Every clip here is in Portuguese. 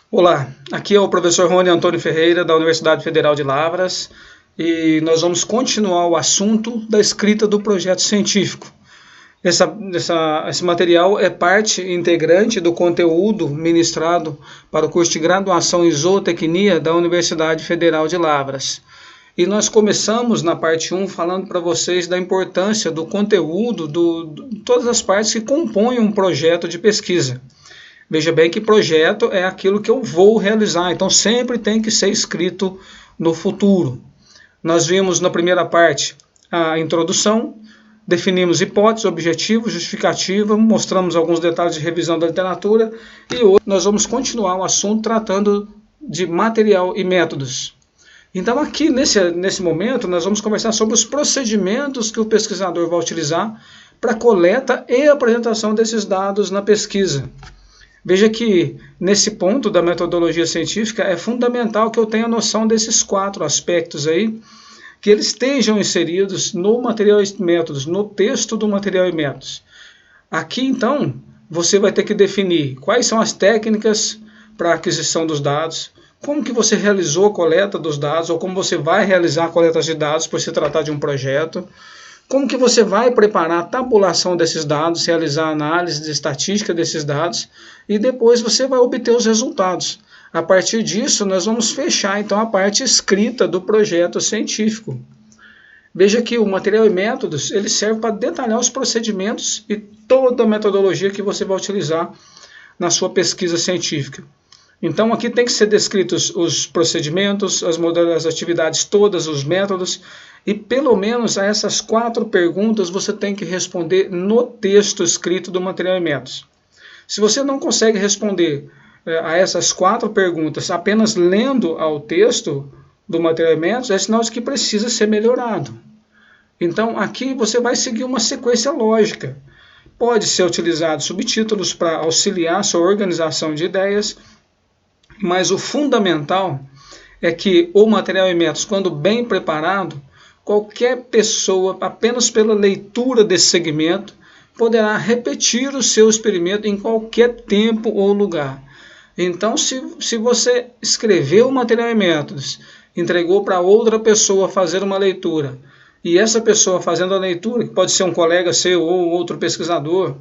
Olá, aqui é o professor Rony Antônio Ferreira, da Universidade Federal de Lavras, e nós vamos continuar o assunto da escrita do projeto científico. Esse material é parte integrante do conteúdo ministrado para o curso de graduação em zootecnia da Universidade Federal de Lavras. E nós começamos na parte 1 falando para vocês da importância do conteúdo de todas as partes que compõem um projeto de pesquisa. Veja bem que projeto é aquilo que eu vou realizar, então sempre tem que ser escrito no futuro. Nós vimos na primeira parte a introdução, definimos hipótese, objetivo, justificativa, mostramos alguns detalhes de revisão da literatura e hoje nós vamos continuar o assunto tratando de material e métodos. Então aqui nesse momento nós vamos conversar sobre os procedimentos que o pesquisador vai utilizar para a coleta e apresentação desses dados na pesquisa. Veja que, nesse ponto da metodologia científica, é fundamental que eu tenha noção desses 4 aspectos aí, que eles estejam inseridos no material e métodos, no texto do material e métodos. Aqui, então, você vai ter que definir quais são as técnicas para a aquisição dos dados, como que você realizou a coleta dos dados, ou como você vai realizar a coleta de dados por se tratar de um projeto, como que você vai preparar a tabulação desses dados, realizar a análise de estatística desses dados e depois você vai obter os resultados. A partir disso, nós vamos fechar então a parte escrita do projeto científico. Veja que o material e métodos, ele serve para detalhar os procedimentos e toda a metodologia que você vai utilizar na sua pesquisa científica. Então aqui tem que ser descritos os procedimentos, as atividades todas, os métodos, e pelo menos a essas 4 perguntas você tem que responder no texto escrito do material e métodos. Se você não consegue responder a essas 4 perguntas apenas lendo ao texto do material e métodos, é sinal de que precisa ser melhorado. Então aqui você vai seguir uma sequência lógica. Pode ser utilizado subtítulos para auxiliar a sua organização de ideias, mas o fundamental é que o material e métodos, quando bem preparado, qualquer pessoa, apenas pela leitura desse segmento, poderá repetir o seu experimento em qualquer tempo ou lugar. Então, se você escreveu o material e métodos, entregou para outra pessoa fazer uma leitura, e essa pessoa fazendo a leitura, que pode ser um colega seu ou outro pesquisador,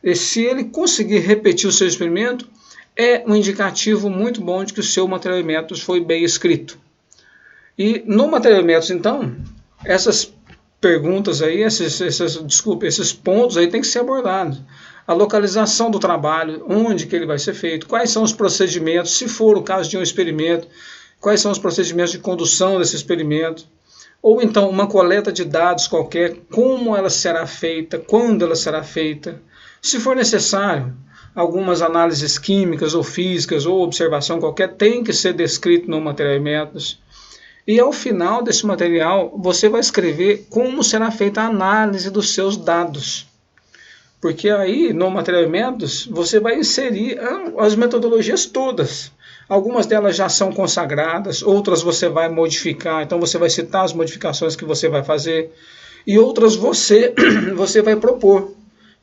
e se ele conseguir repetir o seu experimento, é um indicativo muito bom de que o seu material e métodos foi bem escrito. E no material e métodos, então, essas perguntas aí, esses pontos aí tem que ser abordados. A localização do trabalho, onde que ele vai ser feito, quais são os procedimentos, se for o caso de um experimento, quais são os procedimentos de condução desse experimento, ou então uma coleta de dados qualquer, como ela será feita, quando ela será feita, se for necessário, algumas análises químicas ou físicas ou observação qualquer tem que ser descrito no material e métodos. E ao final desse material, você vai escrever como será feita a análise dos seus dados. Porque aí, no material e métodos, você vai inserir as metodologias todas. Algumas delas já são consagradas, outras você vai modificar, então você vai citar as modificações que você vai fazer, e outras você vai propor.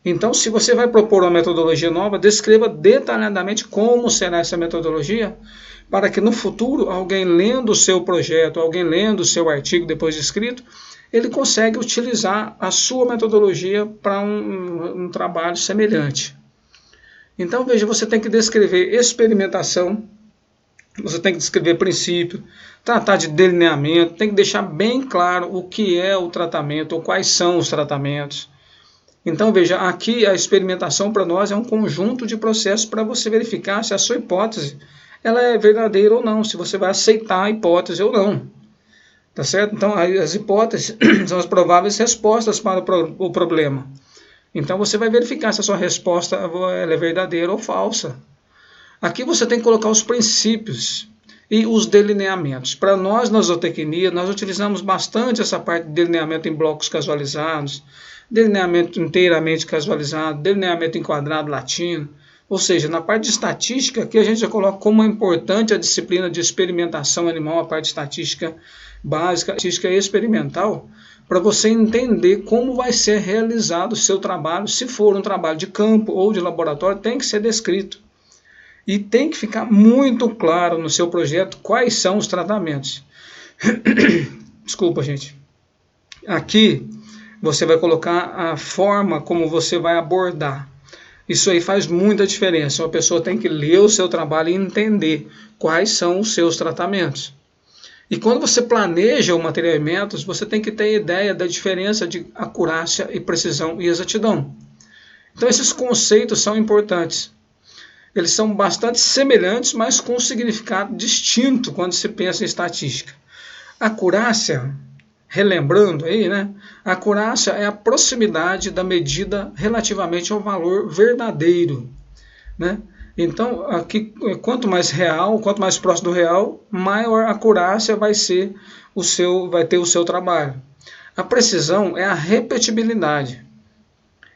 Então, se você vai propor uma metodologia nova, descreva detalhadamente como será essa metodologia, para que no futuro, alguém lendo o seu projeto, alguém lendo o seu artigo depois de escrito, ele consegue utilizar a sua metodologia para um trabalho semelhante. Então, veja, você tem que descrever experimentação, você tem que descrever princípio, tratar de delineamento, tem que deixar bem claro o que é o tratamento, ou quais são os tratamentos. Então, veja, aqui a experimentação para nós é um conjunto de processos para você verificar se a sua hipótese ela é verdadeira ou não, se você vai aceitar a hipótese ou não. Tá certo? Então, as hipóteses são as prováveis respostas para o problema. Então, você vai verificar se a sua resposta ela é verdadeira ou falsa. Aqui você tem que colocar os princípios e os delineamentos. Para nós, na zootecnia, nós utilizamos bastante essa parte de delineamento em blocos casualizados, delineamento inteiramente casualizado, delineamento em quadrado latino. Ou seja, na parte de estatística, aqui a gente já coloca como é importante a disciplina de experimentação animal, a parte de estatística básica, estatística experimental, para você entender como vai ser realizado o seu trabalho. Se for um trabalho de campo ou de laboratório, tem que ser descrito. E tem que ficar muito claro no seu projeto quais são os tratamentos. Desculpa, gente. Aqui você vai colocar a forma como você vai abordar. Isso aí faz muita diferença. Uma pessoa tem que ler o seu trabalho e entender quais são os seus tratamentos. E quando você planeja o material e métodos, você tem que ter ideia da diferença de acurácia e precisão e exatidão. Então esses conceitos são importantes. Eles são bastante semelhantes, mas com um significado distinto quando se pensa em estatística. A acurácia, relembrando aí, né? A acurácia é a proximidade da medida relativamente ao valor verdadeiro, né? Então, aqui, quanto mais real, quanto mais próximo do real, maior a acurácia vai ter o seu trabalho. A precisão é a repetibilidade.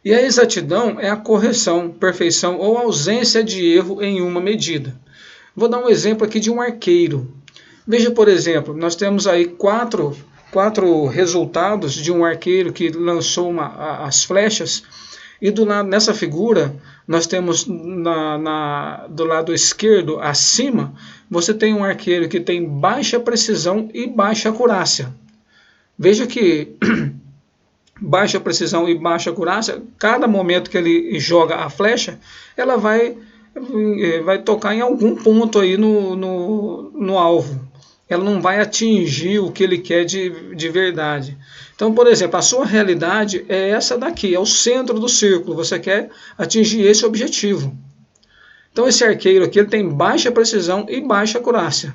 E a exatidão é a correção, perfeição ou ausência de erro em uma medida. Vou dar um exemplo aqui de um arqueiro. Veja, por exemplo, nós temos aí quatro resultados de um arqueiro que lançou as flechas. E nessa figura, nós temos do lado esquerdo, acima, você tem um arqueiro que tem baixa precisão e baixa acurácia. Veja que baixa precisão e baixa acurácia, cada momento que ele joga a flecha, ela vai tocar em algum ponto aí no alvo. Ela não vai atingir o que ele quer de verdade. Então, por exemplo, a sua realidade é essa daqui, é o centro do círculo, você quer atingir esse objetivo. Então esse arqueiro aqui ele tem baixa precisão e baixa acurácia.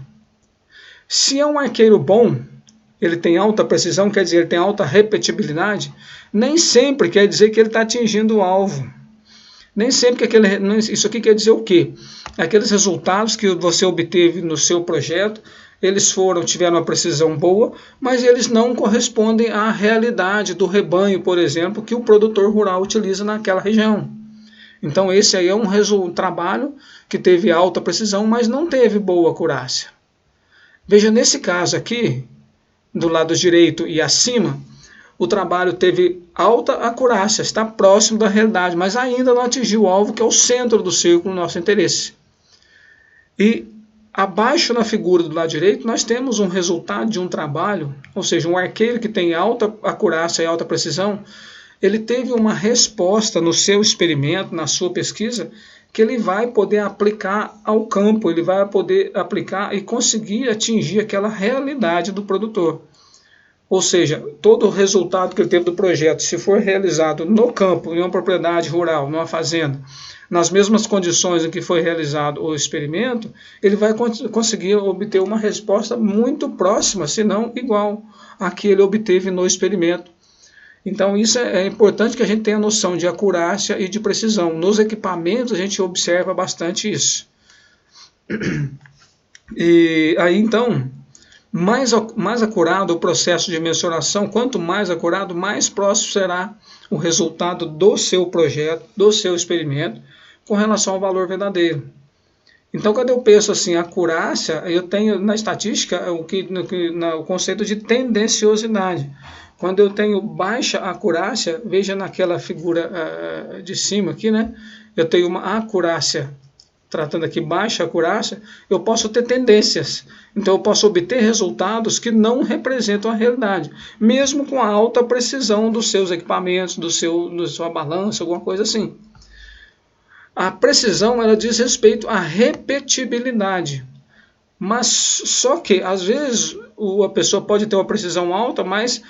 Se é um arqueiro bom, ele tem alta precisão, quer dizer, ele tem alta repetibilidade, nem sempre quer dizer que ele está atingindo o alvo. Nem sempre que isso aqui quer dizer o quê? Aqueles resultados que você obteve no seu projeto, eles tiveram uma precisão boa, mas eles não correspondem à realidade do rebanho, por exemplo, que o produtor rural utiliza naquela região. Então esse aí é um trabalho que teve alta precisão, mas não teve boa acurácia. Veja, nesse caso aqui, do lado direito e acima, o trabalho teve alta acurácia, está próximo da realidade, mas ainda não atingiu o alvo, que é o centro do círculo do nosso interesse. E abaixo na figura do lado direito, nós temos um resultado de um trabalho, ou seja, um arqueiro que tem alta acurácia e alta precisão, ele teve uma resposta no seu experimento, na sua pesquisa, que ele vai poder aplicar ao campo, ele vai poder aplicar e conseguir atingir aquela realidade do produtor. Ou seja, todo o resultado que ele teve do projeto, se for realizado no campo, em uma propriedade rural, numa fazenda, nas mesmas condições em que foi realizado o experimento, ele vai conseguir obter uma resposta muito próxima, se não igual à que ele obteve no experimento. Então isso é importante que a gente tenha noção de acurácia e de precisão. Nos equipamentos a gente observa bastante isso. E aí então, mais acurado o processo de mensuração, quanto mais acurado, mais próximo será o resultado do seu projeto, do seu experimento, com relação ao valor verdadeiro. Então, quando eu penso assim, acurácia, eu tenho na estatística o conceito de tendenciosidade. Quando eu tenho baixa acurácia, veja naquela figura de cima aqui, né? Eu tenho uma acurácia, tratando aqui baixa acurácia, eu posso ter tendências. Então eu posso obter resultados que não representam a realidade, mesmo com a alta precisão dos seus equipamentos, da sua balança, alguma coisa assim. A precisão, ela diz respeito à repetibilidade. Mas só que, às vezes, a pessoa pode ter uma precisão alta, mas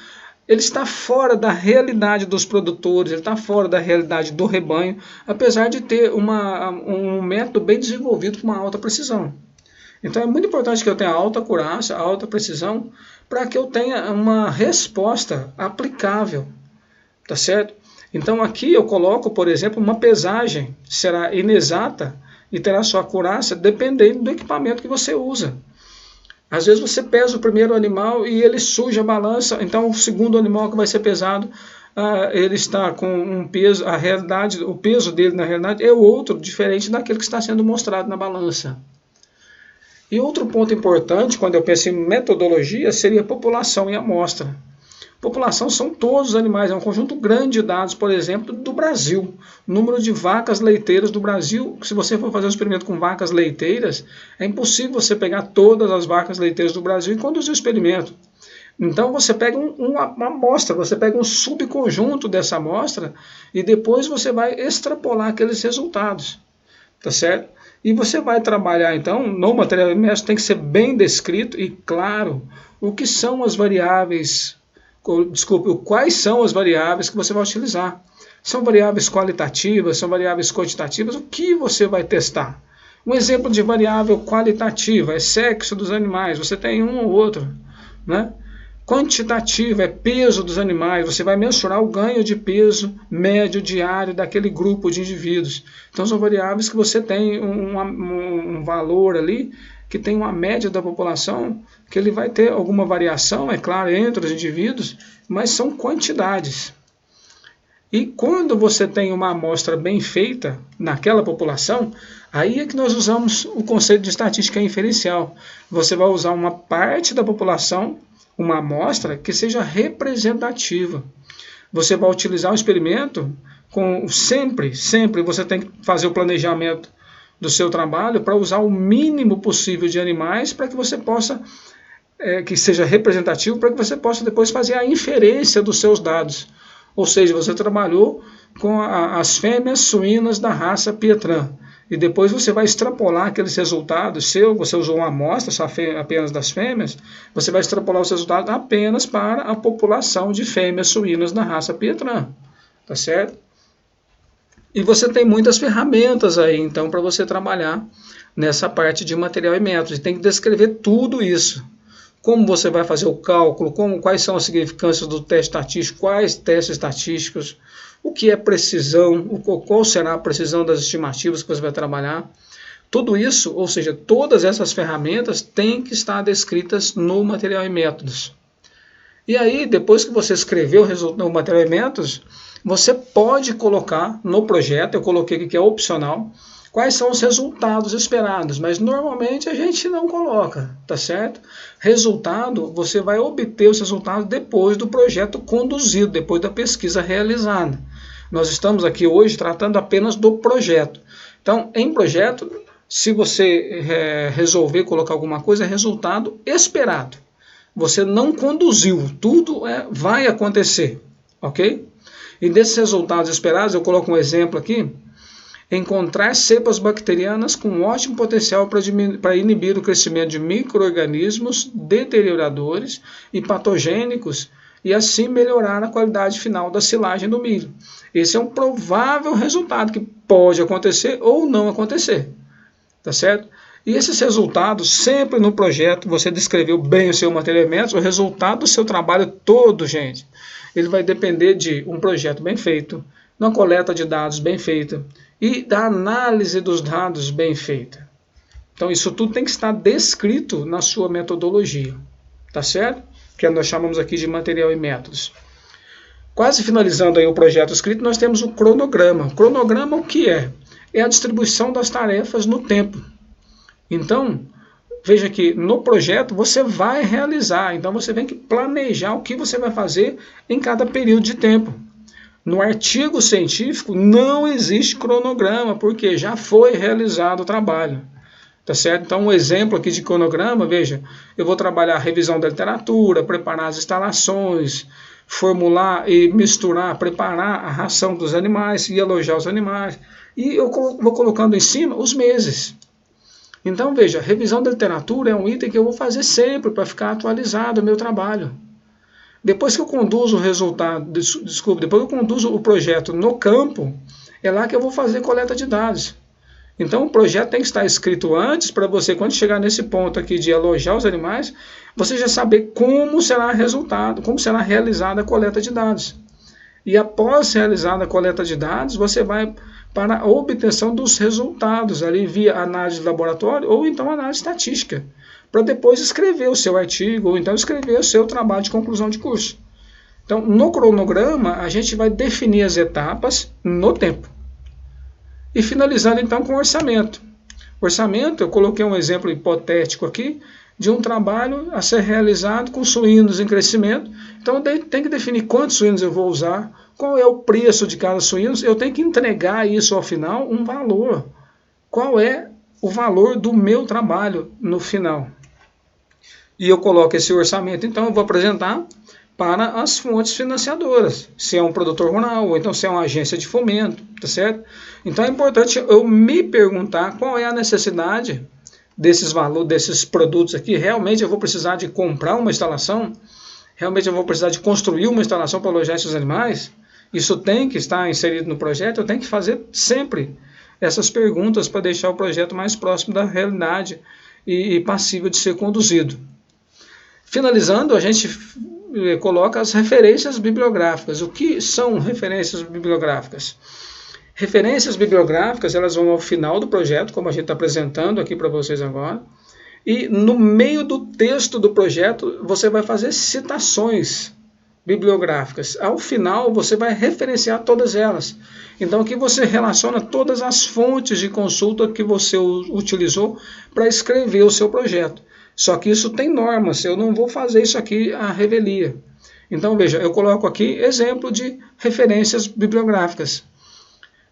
ele está fora da realidade dos produtores, ele está fora da realidade do rebanho, apesar de ter um método bem desenvolvido com uma alta precisão. Então é muito importante que eu tenha alta acurácia, alta precisão, para que eu tenha uma resposta aplicável, tá certo? Então aqui eu coloco, por exemplo, uma pesagem, será inexata e terá sua acurácia dependendo do equipamento que você usa. Às vezes você pesa o primeiro animal e ele suja a balança, então o segundo animal que vai ser pesado, ele está com um peso, o peso dele na realidade é outro, diferente daquele que está sendo mostrado na balança. E outro ponto importante, quando eu penso em metodologia, seria a população e amostra. População são todos os animais, é um conjunto grande de dados, por exemplo, do Brasil. Número de vacas leiteiras do Brasil, se você for fazer um experimento com vacas leiteiras, é impossível você pegar todas as vacas leiteiras do Brasil e conduzir o experimento. Então você pega uma amostra, você pega um subconjunto dessa amostra e depois você vai extrapolar aqueles resultados, tá certo? E você vai trabalhar então no material imerso, tem que ser bem descrito e claro o que são as variáveis, quais são as variáveis que você vai utilizar. São variáveis qualitativas, são variáveis quantitativas, o que você vai testar? Um exemplo de variável qualitativa é sexo dos animais, você tem um ou outro, né? Quantitativa é peso dos animais, você vai mensurar o ganho de peso médio diário daquele grupo de indivíduos. Então são variáveis que você tem um valor ali, que tem uma média da população, que ele vai ter alguma variação, é claro, entre os indivíduos, mas são quantidades. E quando você tem uma amostra bem feita naquela população, aí é que nós usamos o conceito de estatística inferencial. Você vai usar uma parte da população, uma amostra que seja representativa. Você vai utilizar o experimento com sempre você tem que fazer o planejamento do seu trabalho para usar o mínimo possível de animais para que você possa, que seja representativo, para que você possa depois fazer a inferência dos seus dados. Ou seja, você trabalhou com as fêmeas suínas da raça Pietran. E depois você vai extrapolar aqueles resultados, você usou uma amostra apenas das fêmeas, você vai extrapolar os resultados apenas para a população de fêmeas suínas da raça Pietran, tá certo? E você tem muitas ferramentas aí, então, para você trabalhar nessa parte de material e métodos. E tem que descrever tudo isso. Como você vai fazer o cálculo, quais são as significâncias do teste estatístico, quais testes estatísticos, o que é precisão, qual será a precisão das estimativas que você vai trabalhar. Tudo isso, ou seja, todas essas ferramentas têm que estar descritas no material e métodos. E aí, depois que você escreveu o material e métodos, você pode colocar no projeto, eu coloquei aqui que é opcional, quais são os resultados esperados, mas normalmente a gente não coloca, tá certo? Resultado, você vai obter os resultados depois do projeto conduzido, depois da pesquisa realizada. Nós estamos aqui hoje tratando apenas do projeto. Então, em projeto, se você resolver colocar alguma coisa, é resultado esperado. Você não conduziu, tudo vai acontecer, ok? E desses resultados esperados, eu coloco um exemplo aqui, encontrar cepas bacterianas com ótimo potencial para inibir o crescimento de micro-organismos deterioradores e patogênicos e assim melhorar a qualidade final da silagem do milho. Esse é um provável resultado que pode acontecer ou não acontecer, tá certo? E esses resultados, sempre no projeto, você descreveu bem o seu material e métodos, o resultado do seu trabalho todo, gente, ele vai depender de um projeto bem feito, uma coleta de dados bem feita, e da análise dos dados bem feita. Então isso tudo tem que estar descrito na sua metodologia, tá certo? Que nós chamamos aqui de material e métodos. Quase finalizando aí o projeto escrito, nós temos o cronograma. O cronograma o que é? É a distribuição das tarefas no tempo. Então, veja que no projeto você vai realizar, então você tem que planejar o que você vai fazer em cada período de tempo. No artigo científico não existe cronograma, porque já foi realizado o trabalho. Tá certo? Então, um exemplo aqui de cronograma, veja, eu vou trabalhar a revisão da literatura, preparar as instalações, formular e misturar, preparar a ração dos animais e alojar os animais. E eu vou colocando em cima os meses. Então, veja, revisão da literatura é um item que eu vou fazer sempre para ficar atualizado o meu trabalho. Depois que eu conduzo o resultado, depois que eu conduzo o projeto no campo, é lá que eu vou fazer coleta de dados. Então o projeto tem que estar escrito antes para você, quando chegar nesse ponto aqui de alojar os animais, você já saber como será resultado, como será realizada a coleta de dados. E após realizada a coleta de dados, você vai para a obtenção dos resultados, ali via análise de laboratório ou então análise estatística, para depois escrever o seu artigo ou então escrever o seu trabalho de conclusão de curso. Então, no cronograma, a gente vai definir as etapas no tempo. E finalizando então com o orçamento. Orçamento, eu coloquei um exemplo hipotético aqui, de um trabalho a ser realizado com suínos em crescimento. Então eu tenho que definir quantos suínos eu vou usar, qual é o preço de cada suíno, eu tenho que entregar isso ao final, um valor. Qual é o valor do meu trabalho no final? E eu coloco esse orçamento, então eu vou apresentar para as fontes financiadoras, se é um produtor rural, ou então se é uma agência de fomento, tá certo? Então é importante eu me perguntar qual é a necessidade desses valores, desses produtos aqui. Realmente eu vou precisar de comprar uma instalação? Realmente eu vou precisar de construir uma instalação para alojar esses animais? Isso tem que estar inserido no projeto? Eu tenho que fazer sempre essas perguntas para deixar o projeto mais próximo da realidade e passível de ser conduzido. Finalizando, a gente coloca as referências bibliográficas. O que são referências bibliográficas? Referências bibliográficas, elas vão ao final do projeto, como a gente está apresentando aqui para vocês agora, e no meio do texto do projeto você vai fazer citações bibliográficas. Ao final você vai referenciar todas elas. Então aqui você relaciona todas as fontes de consulta que você utilizou para escrever o seu projeto. Só que isso tem normas, eu não vou fazer isso aqui à revelia. Então veja, eu coloco aqui exemplo de referências bibliográficas.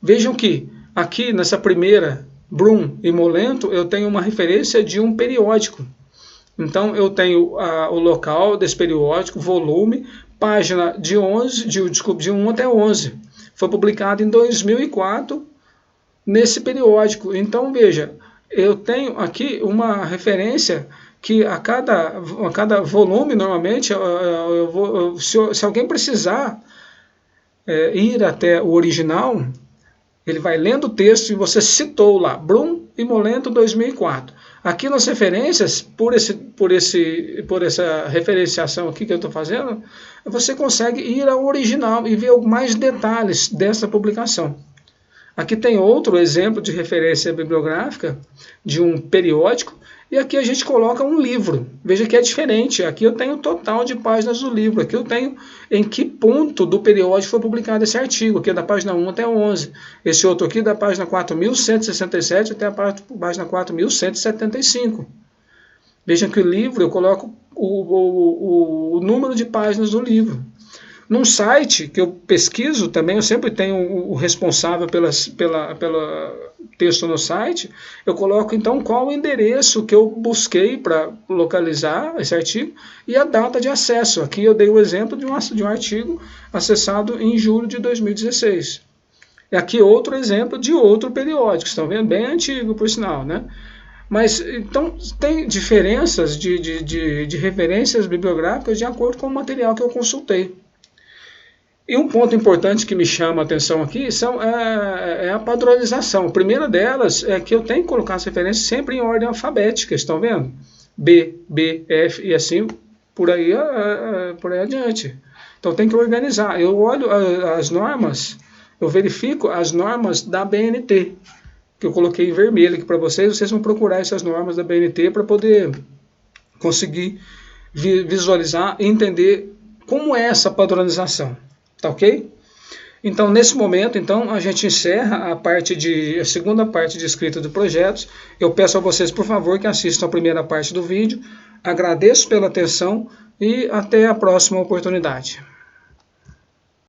Vejam que aqui nessa primeira, Brum e Molento, eu tenho uma referência de um periódico. Então eu tenho o local desse periódico, volume, página de 1 até 11. Foi publicado em 2004 nesse periódico. Então veja, eu tenho aqui uma referência que a cada volume, normalmente, se alguém precisar ir até o original, ele vai lendo o texto e você citou lá, Brum e Molento 2004. Aqui nas referências, por essa referenciação aqui que eu estou fazendo, você consegue ir ao original e ver mais detalhes dessa publicação. Aqui tem outro exemplo de referência bibliográfica de um periódico, e aqui a gente coloca um livro. Veja que é diferente. Aqui eu tenho o total de páginas do livro. Aqui eu tenho em que ponto do periódico foi publicado esse artigo. Aqui é da página 1 até 11. Esse outro aqui da página 4.167 até a página 4.175. Vejam que o livro, eu coloco o número de páginas do livro. Num site que eu pesquiso também, eu sempre tenho o responsável pelo texto no site, eu coloco então qual o endereço que eu busquei para localizar esse artigo e a data de acesso. Aqui eu dei o exemplo de um artigo acessado em julho de 2016. E aqui outro exemplo de outro periódico, estão vendo? Bem antigo, por sinal, né? Mas, então, tem diferenças de referências bibliográficas de acordo com o material que eu consultei. E um ponto importante que me chama a atenção aqui é a padronização. A primeira delas é que eu tenho que colocar as referências sempre em ordem alfabética, estão vendo? B, F e assim por aí adiante. Então tem que organizar. Eu olho as normas, eu verifico as normas da BNT, que eu coloquei em vermelho aqui para vocês. Vocês vão procurar essas normas da BNT para poder conseguir visualizar e entender como é essa padronização. Tá ok? Então, nesse momento, então, a gente encerra a segunda parte de escrita do projeto. Eu peço a vocês, por favor, que assistam a primeira parte do vídeo. Agradeço pela atenção e até a próxima oportunidade.